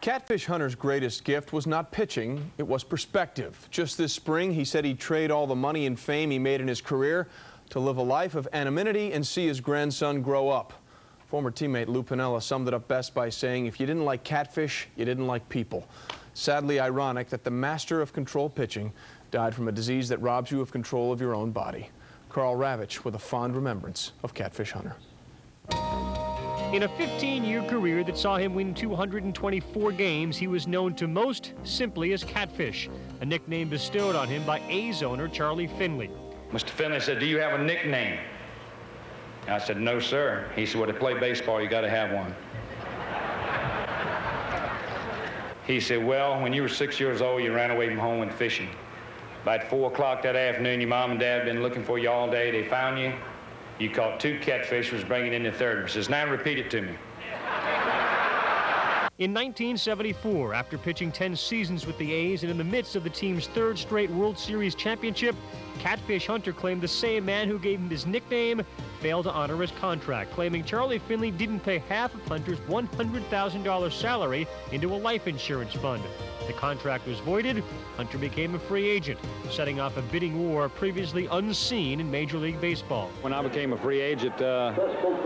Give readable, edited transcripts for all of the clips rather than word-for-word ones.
Catfish Hunter's greatest gift was not pitching, it was perspective. Just this spring, he said he'd trade all the money and fame he made in his career to live a life of anonymity and see his grandson grow up. Former teammate Lou Piniella summed it up best by saying, if you didn't like catfish, you didn't like people. Sadly ironic that the master of control pitching died from a disease that robs you of control of your own body. Carl Ravitch with a fond remembrance of Catfish Hunter. In a 15-year career that saw him win 224 games, he was known to most simply as Catfish, a nickname bestowed on him by A's owner Charlie Finley. Mr. Finley said, "Do you have a nickname?" I said, "No, sir." He said, "Well, to play baseball, you got to have one." He said, "Well, when you were 6 years old, you ran away from home and fishing. About 4 o'clock that afternoon, your mom and dad had been looking for you all day. They found you. You caught 2 catfish, was bringing in the third one." He says, "Now repeat it to me." In 1974, after pitching 10 seasons with the A's and in the midst of the team's 3rd straight World Series championship, Catfish Hunter claimed the same man who gave him his nickname failed to honor his contract, claiming Charlie Finley didn't pay half of Hunter's $100,000 salary into a life insurance fund. The contract was voided. Hunter became a free agent, setting off a bidding war previously unseen in Major League Baseball. When I became a free agent, I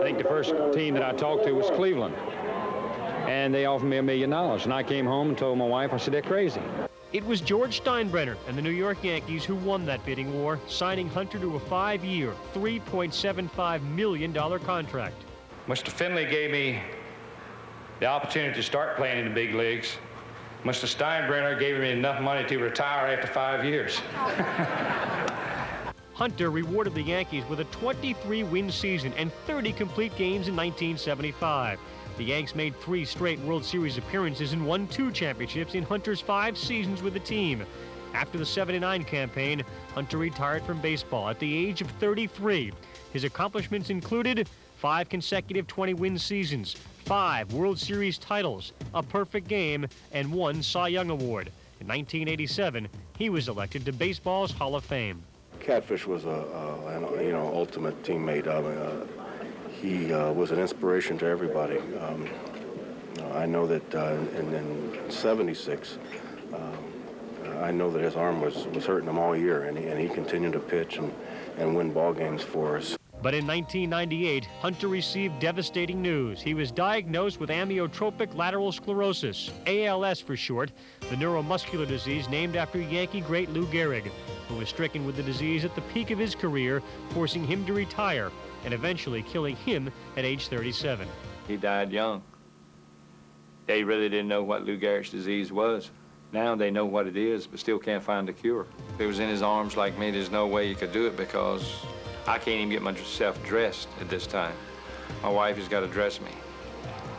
think the first team that I talked to was Cleveland. And they offered me $1 million. And I came home and told my wife, I said, "They're crazy." It was George Steinbrenner and the New York Yankees who won that bidding war, signing Hunter to a 5-year, $3.75 million contract. Mr. Finley gave me the opportunity to start playing in the big leagues. Mr. Steinbrenner gave me enough money to retire after 5 years. Hunter rewarded the Yankees with a 23-win season and 30 complete games in 1975. The Yanks made 3 straight World Series appearances and won 2 championships in Hunter's 5 seasons with the team. After the '79 campaign, Hunter retired from baseball at the age of 33. His accomplishments included 5 consecutive 20-win seasons, 5 World Series titles, a perfect game, and 1 Cy Young Award. In 1987, he was elected to baseball's Hall of Fame. Catfish was an ultimate teammate. He was an inspiration to everybody. I know that in '76, I know that his arm was hurting him all year, and he continued to pitch and win ball games for us. But in 1998, Hunter received devastating news. He was diagnosed with amyotrophic lateral sclerosis, ALS for short, the neuromuscular disease named after Yankee great Lou Gehrig, who was stricken with the disease at the peak of his career, forcing him to retire and eventually killing him at age 37. He died young. They really didn't know what Lou Gehrig's disease was. Now they know what it is, but still can't find a cure. If it was in his arms like me, there's no way you could do it because I can't even get myself dressed at this time. My wife has got to dress me.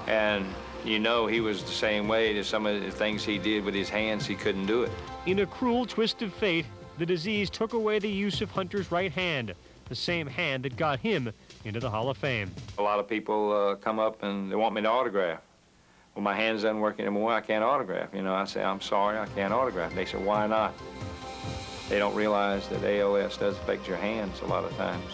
And you know he was the same way. There's some of the things he did with his hands, he couldn't do it. In a cruel twist of fate, the disease took away the use of Hunter's right hand, the same hand that got him into the Hall of Fame. A lot of people come up and they want me to autograph. Well, my hands doesn't work anymore, I can't autograph. You know, I say, "I'm sorry, I can't autograph." They say, "Why not?" They don't realize that ALS does affect your hands a lot of times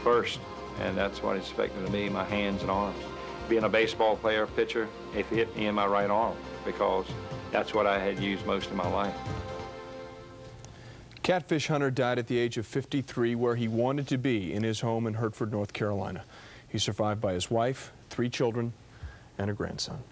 first, and that's what it's affected to me, my hands and arms. Being a baseball player, pitcher, it hit me in my right arm because that's what I had used most of my life. Catfish Hunter died at the age of 53 where he wanted to be, in his home in Hertford, North Carolina. He's survived by his wife, 3 children, and a grandson.